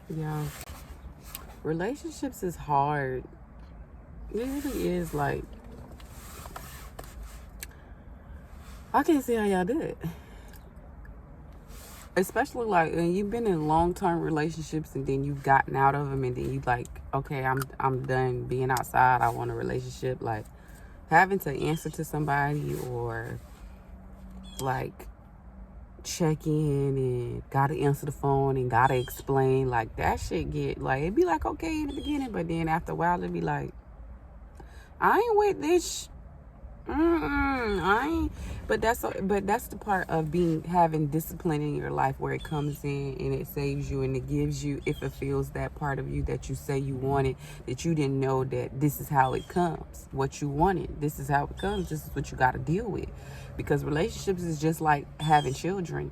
Yeah. Relationships is hard. It really is. Like, I can't see how y'all do it. Especially like when you've been in long-term relationships and then you've gotten out of them and then you like, okay, I'm done being outside. I want a relationship. Like having to answer to somebody or like check in and gotta answer the phone and gotta explain, like that shit get like, it'd be like okay in the beginning, but then after a while it'd be like, I ain't with this. I ain't. But that's the part of having discipline in your life where it comes in and it saves you and it gives you, if it feels that part of you that you say you wanted, that you didn't know that this is how it comes. What you wanted, this is how it comes. This is what you got to deal with, because relationships is just like having children.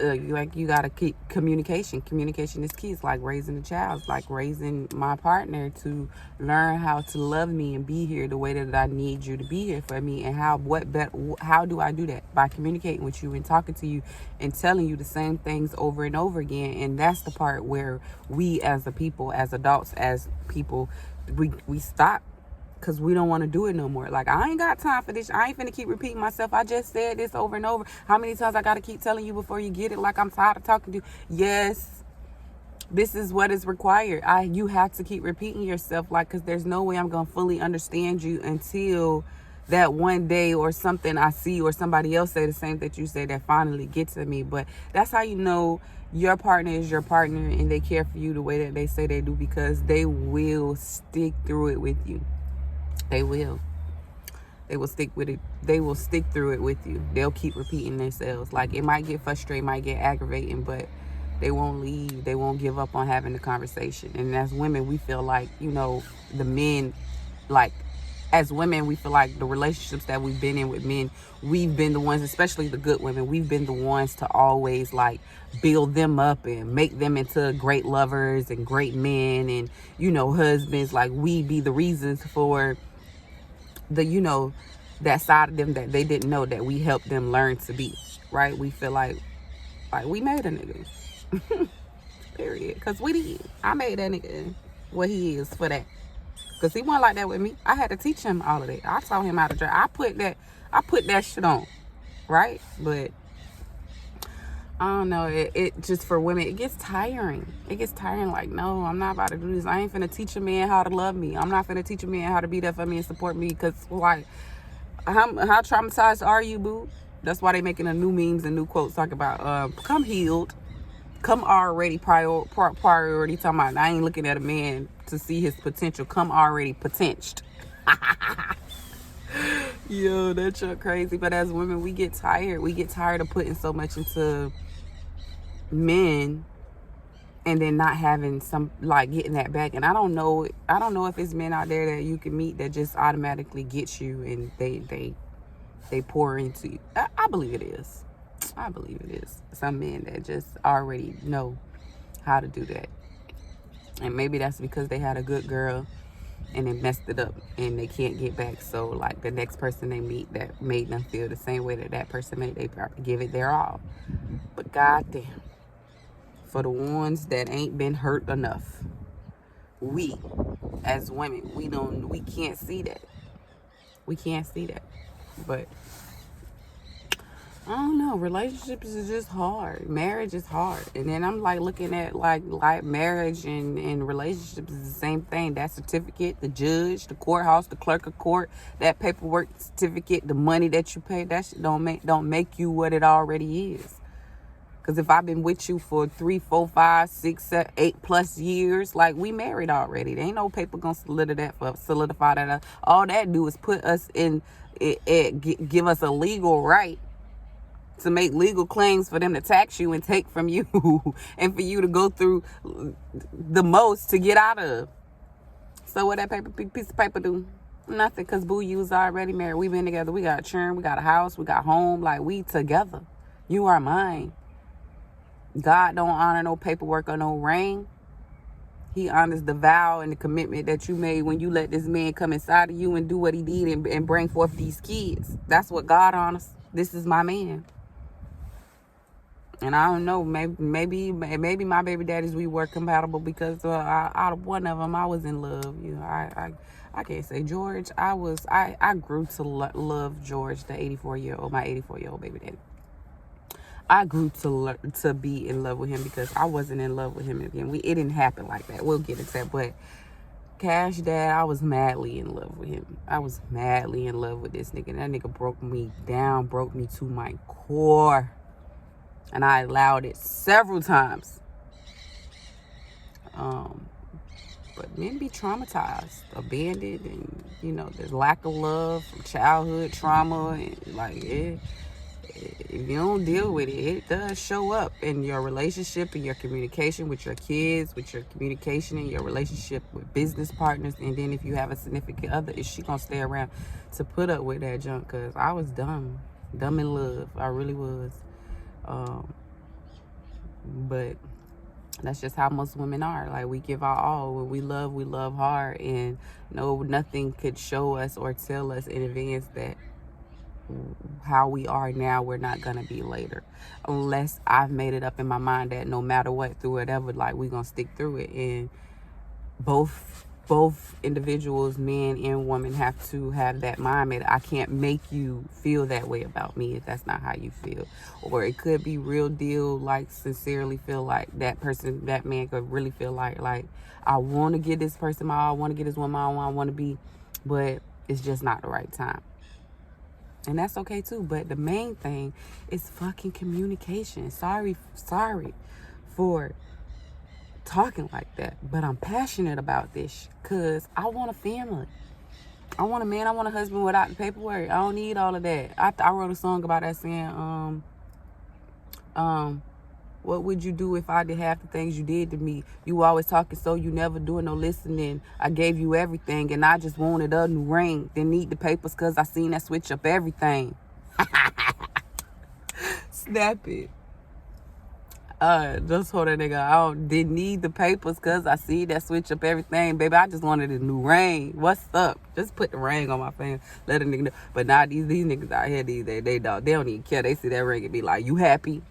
You gotta keep communication is key. It's like raising a child. It's like raising my partner to learn how to love me and be here the way that I need you to be here for me. And how do I do that? By communicating with you and talking to you and telling you the same things over and over again. And that's the part where we as a people, as adults, as people, we stop, because we don't want to do it no more. Like, I ain't got time for this. I ain't finna keep repeating myself. I just said this over and over. How many times I gotta keep telling you before you get it? Like, I'm tired of talking to you. Yes, this is what is required. You have to keep repeating yourself, like, because there's no way I'm gonna fully understand you until that one day or something I see or somebody else say the same that you say that finally gets to me. But that's how you know your partner is your partner and they care for you the way that they say they do, because they will stick through it with you. They will. They will stick with it. They will stick through it with you. They'll keep repeating themselves. Like, it might get frustrating, might get aggravating, but they won't leave. They won't give up on having the conversation. And as women, we feel like, the men, like, as women, we feel like the relationships that we've been in with men, we've been the ones, especially the good women, we've been the ones to always, like, build them up and make them into great lovers and great men and, husbands. Like, we be the reasons for that side of them that they didn't know that we helped them learn to be, right? We feel like we made a nigga. Period. Because we did. I made that nigga what he is for that. Because he wasn't like that with me. I had to teach him all of that. I taught him how to drive. I put that shit on, right? But I don't know. It just, for women, it gets tiring. It gets tiring. Like, no, I'm not about to do this. I ain't finna teach a man how to love me. I'm not finna teach a man how to be there for me and support me. Because, like, how traumatized are you, boo? That's why they making a new memes and new quotes talking about come healed, come already priority. Talking about, I ain't looking at a man to see his potential. Come already potential. Yo, that's so crazy. But as women, we get tired. We get tired of putting so much into men and then not having some, like, getting that back. And I don't know if it's men out there that you can meet that just automatically get you and they pour into you. I believe it is. I believe it is. Some men that just already know how to do that. And maybe that's because they had a good girl and they messed it up and they can't get back. So, like, the next person they meet that made them feel the same way that person made, they probably give it their all. But goddamn, for the ones that ain't been hurt enough, we as women, we can't see that. We can't see that. But I don't know. Relationships is just hard. Marriage is hard. And then I'm like looking at like marriage and relationships is the same thing. That certificate, the judge, the courthouse, the clerk of court, that paperwork certificate, the money that you pay, that shit don't make you what it already is. Because if I've been with you for 3, 4, 5, 6, 7, 8+ years, like, we married already. There ain't no paper gonna solidify that. All that do is put us in give us a legal right to make legal claims for them to tax you and take from you and for you to go through the most to get out of. So what that piece of paper do? Nothing, because boo, you was already married. We been together. We got children. We got a house. We got home. Like, we together. You are mine. God don't honor no paperwork or no ring. He honors the vow and the commitment that you made when you let this man come inside of you and do what he did and bring forth these kids. That's what God honors. This is my man. And I don't know, maybe my baby daddies, we were compatible because out of one of them, I was in love. You know, I can't say George. I grew to love George, the 84-year-old, my 84-year-old baby daddy. I grew to be in love with him because I wasn't in love with him again. It didn't happen like that. We'll get into that, but Cash Dad, I was madly in love with him. I was madly in love with this nigga. That nigga broke me down, broke me to my core. And I allowed it several times. But men be traumatized, abandoned, and, you know, there's lack of love from childhood trauma. And, like, if you don't deal with it, it does show up in your relationship, in your communication with your kids, with your communication in your relationship with business partners. And then if you have a significant other, is she gonna stay around to put up with that junk? Because I was dumb in love. I really was. But that's just how most women are. Like, we give our all. When we love hard, and nothing could show us or tell us in advance that how we are now, we're not gonna be later, unless I've made it up in my mind that no matter what, through whatever, like, we're gonna stick through it. And both individuals, man and woman, have to have that mindset. I can't make you feel that way about me if that's not how you feel. Or it could be real deal, like, sincerely feel like that person, that man could really feel like I want to get this person my all, I want to get this woman my all, I want to be, but it's just not the right time. And that's okay too. But the main thing is fucking communication. Sorry for talking like that, but I'm passionate about this because I want a family. I want a man, I want a husband without the paperwork. I don't need all of that. I wrote a song about that saying, what would you do if I did half the things you did to me? You always talking, so you never doing no listening. I gave you everything and I just wanted a new ring. Didn't need the papers cause I seen that switch up everything. Snap it. Just told that nigga I didn't need the papers cause I see that switch up everything. Baby, I just wanted a new ring. What's up? Just put the ring on my finger. Let a nigga know. But now these niggas out here, they don't even care. They see that ring and be like, you happy?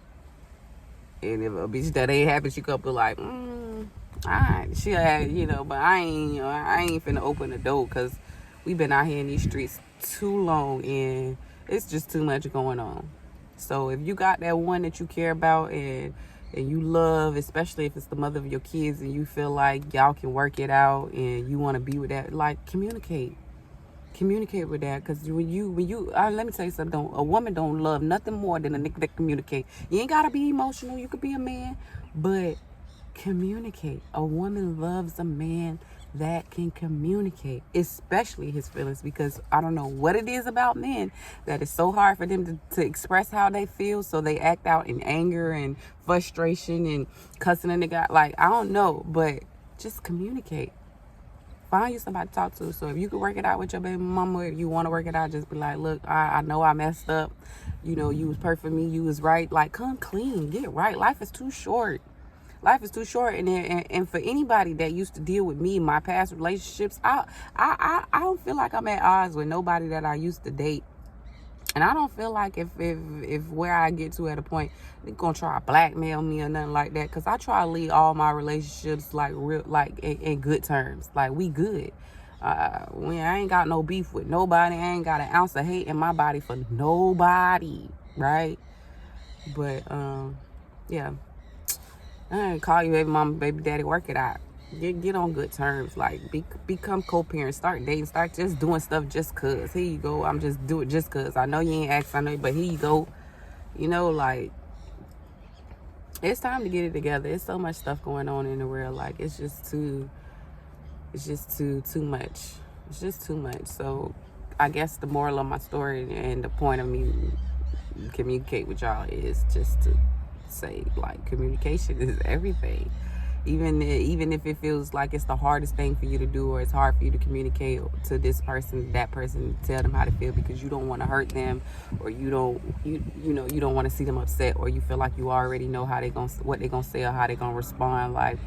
And if a bitch that ain't happy, she could be like, alright. She had, but I ain't finna open the door because we been out here in these streets too long and it's just too much going on. So if you got that one that you care about and you love, especially if it's the mother of your kids, and you feel like y'all can work it out and you want to be with that, like, communicate with that. Because when you let me tell you something, a woman don't love nothing more than a nigga that communicate. You ain't gotta be emotional, you could be a man, but communicate. A woman loves a man that can communicate, especially his feelings, because I don't know what it is about men that is so hard for them to express how they feel, so they act out in anger and frustration and cussing a nigga. Like, I don't know, but just communicate. Find you somebody to talk to. So if you can work it out with your baby mama, if you want to work it out, just be like, look, I know I messed up. You was perfect for me. You was right. Like, come clean. Get right. Life is too short. And for anybody that used to deal with me in my past relationships, I don't feel like I'm at odds with nobody that I used to date. And I don't feel like if where I get to at a point, they're gonna try to blackmail me or nothing like that. Because I try to leave all my relationships like real, like in good terms. Like, we good. When I ain't got no beef with nobody, I ain't got an ounce of hate in my body for nobody, right? But yeah. I ain't call you baby mama, baby daddy, work it out. Get on good terms. Like, become co-parents. Start dating. Start just doing stuff just cause. Here you go. I'm just do it just cause. I know you ain't asked. I know, but here you go. Like, it's time to get it together. It's so much stuff going on in the world. Like, it's just too much. It's just too much. So I guess the moral of my story and the point of me communicate with y'all is just to say, like, communication is everything. Even if it feels like it's the hardest thing for you to do, or it's hard for you to communicate to this person, that person, tell them how to feel because you don't want to hurt them, or you don't want to see them upset, or you feel like you already know what they're gonna say or how they're gonna respond. Like,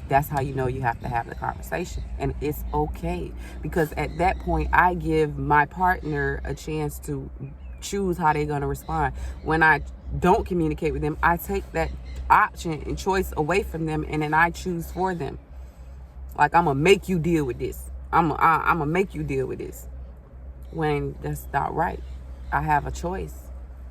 that's how you know you have to have the conversation. And it's okay, because at that point I give my partner a chance to choose how they're going to respond. When I don't communicate with them, I take that option and choice away from them, and then I choose for them. Like, I'm going to make you deal with this. I'm going to make you deal with this. When that's not right. I have a choice.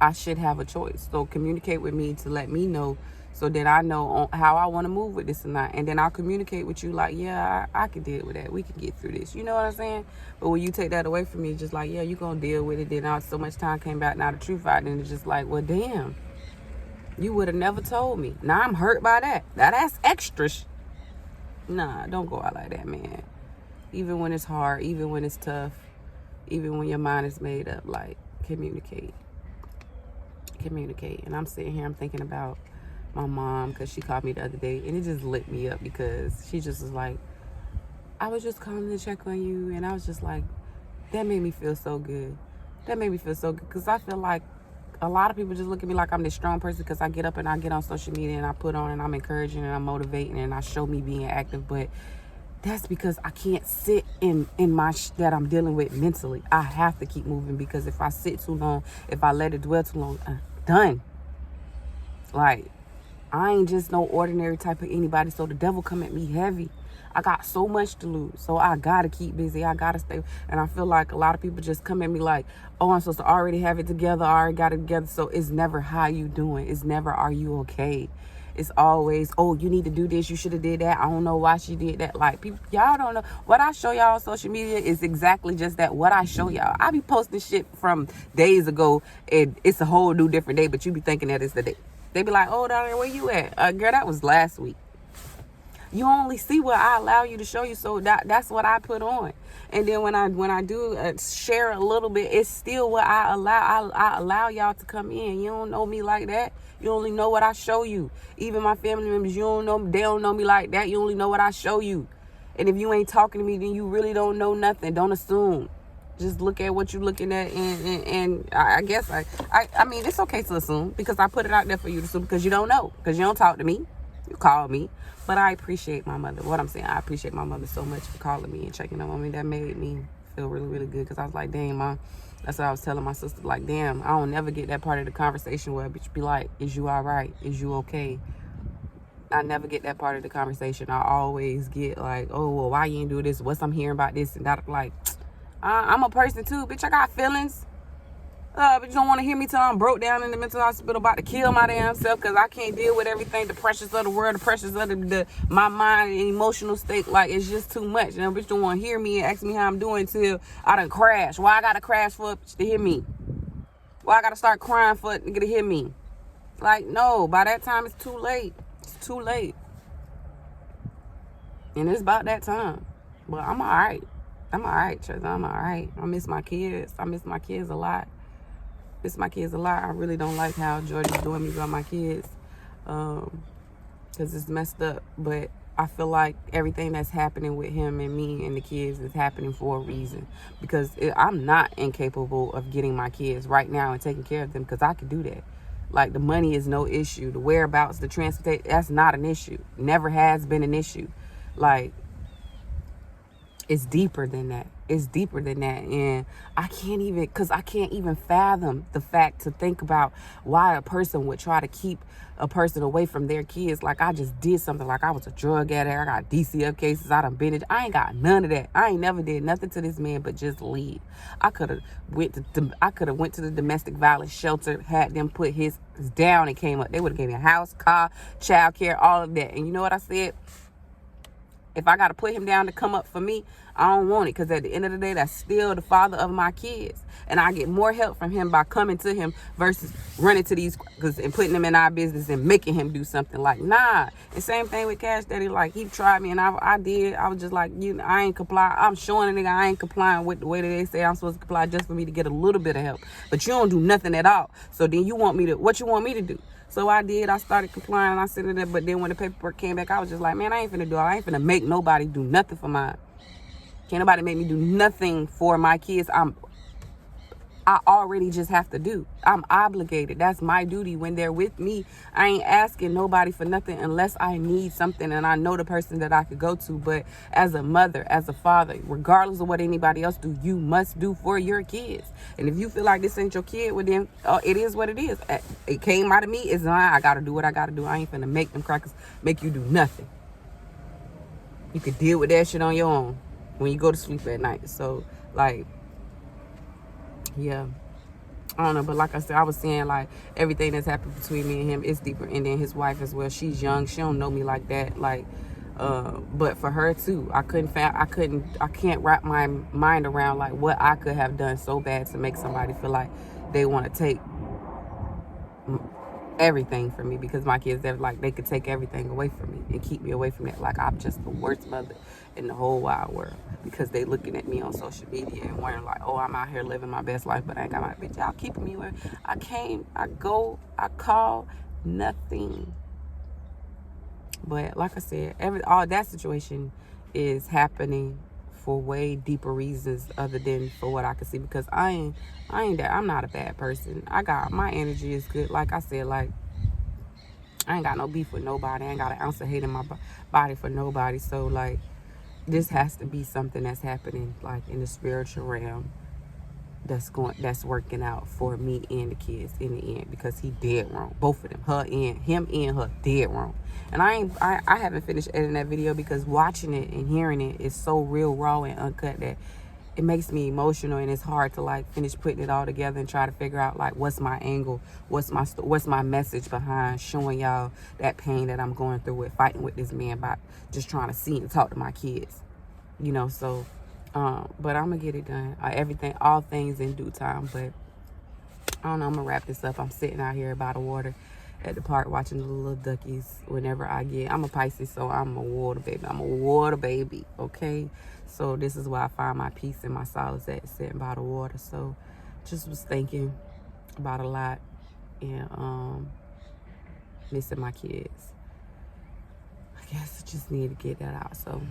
I should have a choice. So communicate with me to let me know, so that I know how I want to move with this or not. And then I'll communicate with you like, yeah, I can deal with that. We can get through this. You know what I'm saying? But when you take that away from me, just like, yeah, you going to deal with it. Then now so much time came back. Now the truth out. Then it's just like, well, damn. You would have never told me. Now I'm hurt by that. Now that's extra. Nah, don't go out like that, man. Even when it's hard, even when it's tough, even when your mind is made up, like, communicate. And I'm sitting here, I'm thinking about my mom, because she called me the other day, and it just lit me up, because she just was like, I was just calling to check on you, and I was just like, that made me feel so good. Because I feel like a lot of people just look at me like I'm this strong person because I get up and I get on social media and I put on and I'm encouraging and I'm motivating and I show me being active, but that's because I can't sit in my that I'm dealing with mentally. I have to keep moving, because if I sit too long, if I let it dwell too long, I'm done. Like, I ain't just no ordinary type of anybody, so the devil come at me heavy. I got so much to lose, so I gotta keep busy. I gotta stay. And I feel like a lot of people just come at me like, oh, I'm supposed to already have it together. I already got it together. So it's never how you doing. It's never are you okay. It's always, oh, you need to do this. You should have did that. I don't know why she did that. Like, people, y'all don't know. What I show y'all on social media is exactly just that. What I show y'all. I be posting shit from days ago, and it's a whole new different day, but you be thinking that it's the day. They be like, oh, down there, where you at? Girl, that was last week. You only see what I allow you to show you, so that's what I put on. And then when I do share a little bit, it's still what I allow. I allow y'all to come in. You don't know me like that. You only know what I show you. Even my family members, you don't know, they don't know me like that. You only know what I show you. And if you ain't talking to me, then you really don't know nothing. Don't assume. Just look at what you're looking at, and I guess I mean, it's okay to assume, because I put it out there for you to assume, because you don't know, because you don't talk to me. You call me. But I appreciate my mother. What I'm saying, I appreciate my mother so much for calling me and checking on me. That made me feel really, really good, because I was like, dang, Mom. That's what I was telling my sister. Like, damn, I don't never get that part of the conversation where a bitch be like, is you all right? Is you okay? I never get that part of the conversation. I always get like, oh, well, why you ain't do this? What's I'm hearing about this? And that, like, I'm a person too. Bitch, I got feelings. But you don't want to hear me till I'm broke down in the mental hospital about to kill my damn self, because I can't deal with everything, the pressures of the world, the pressures of my mind and emotional state. Like, it's just too much. And bitch don't want to hear me and ask me how I'm doing till I done crash. Why I got to crash for a bitch to hear me? Why I got to start crying for a nigga to hear me? Like, no, by that time it's too late. It's too late. And it's about that time. But I'm all right. I'm all right, Church. I'm all right. I miss my kids. I miss my kids a lot. I really don't like how Jordan's doing me about my kids, because it's messed up. But I feel like everything that's happening with him and me and the kids is happening for a reason, because I'm not incapable of getting my kids right now and taking care of them, because I could do that. Like, the money is no issue. The whereabouts, the transportation, that's not an issue. Never has been an issue. Like, it's deeper than that. And I can't even fathom the fact to think about why a person would try to keep a person away from their kids. Like, I just did something, like I was a drug addict. I got DCF cases. I done been it. I ain't got none of that. I ain't never did nothing to this man but just leave. I could have went to the domestic violence shelter, had them put his down, and came up. They would have gave me a house, car, child care, all of that. And you know what I said? If I got to put him down to come up for me, I don't want it, because at the end of the day, that's still the father of my kids. And I get more help from him by coming to him versus running to these and putting him in our business and making him do something. Like, nah. And same thing with Cash Daddy. Like, he tried me and I did. I was just like, I ain't comply. I'm showing a nigga I ain't complying with the way that they say I'm supposed to comply, just for me to get a little bit of help. But you don't do nothing at all. So then what you want me to do? So I did. I started complying. I said it, but then when the paperwork came back, I was just like, man, I ain't finna do it. I ain't finna make nobody do nothing for mine. Can't nobody make me do nothing for my kids. I already just have to do. I'm obligated. That's my duty when they're with me. I ain't asking nobody for nothing unless I need something and I know the person that I could go to. But as a mother, as a father, regardless of what anybody else do, you must do for your kids. And if you feel like this ain't your kid, well then it is what it is. It came out of me. It's mine. I got to do what I got to do. I ain't finna make them crackers make you do nothing. You could deal with that shit on your own when you go to sleep at night. So, like, yeah, I don't know, but like I said, I was saying, like, everything that's happened between me and him is deeper, and then his wife as well. She's young, she don't know me like that, like, but for her too, I can't wrap my mind around like what I could have done so bad to make somebody feel like they want to take everything from me, because my kids, they're like, they could take everything away from me and keep me away from it. Like, I'm just the worst mother in the whole wide world, because they looking at me on social media and wondering like, oh, I'm out here living my best life, but I ain't got my bitch. Y'all keeping me where I came, I go, I call, nothing. But like I said, all that situation is happening for way deeper reasons other than for what I can see, because I'm not a bad person. My energy is good. Like I said, like, I ain't got no beef with nobody. I ain't got an ounce of hate in my body for nobody. So like, this has to be something that's happening like in the spiritual realm that's working out for me and the kids in the end, because he dead wrong. Both of them, him and her, dead wrong. And I haven't finished editing that video, because watching it and hearing it is so real raw and uncut that it makes me emotional, and it's hard to like finish putting it all together and try to figure out like what's my angle, what's my message behind showing y'all that pain that I'm going through with fighting with this man by just trying to see and talk to my kids, you know. So but I'm gonna get it done. All things in due time. But I don't know, I'm gonna wrap this up. I'm sitting out here by the water at the park watching the little duckies. I'm a Pisces, so I'm a water baby. Okay, so this is where I find my peace and my solace at, sitting by the water. So just was thinking about a lot, and missing my kids. I guess I just need to get that out. So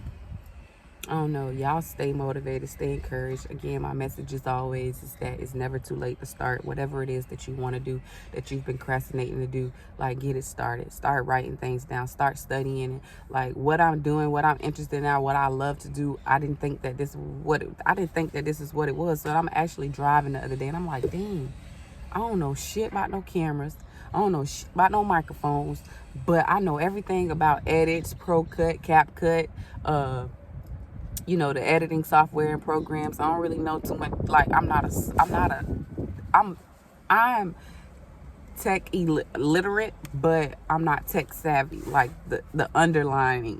I don't know. Y'all stay motivated, stay encouraged. Again, my message is always is that it's never too late to start whatever it is that you want to do, that you've been procrastinating to do. Like, get it started. Start writing things down. Start studying it. Like, what I'm doing, what I'm interested in now, what I love to do. I didn't think that this is what it was. So I'm actually driving the other day, and I'm like, dang, I don't know shit about no cameras. I don't know shit about no microphones, but I know everything about edits, Pro Cut, CapCut, the editing software and programs. I don't really know too much. Like, I'm tech illiterate, but I'm not tech savvy. Like the underlining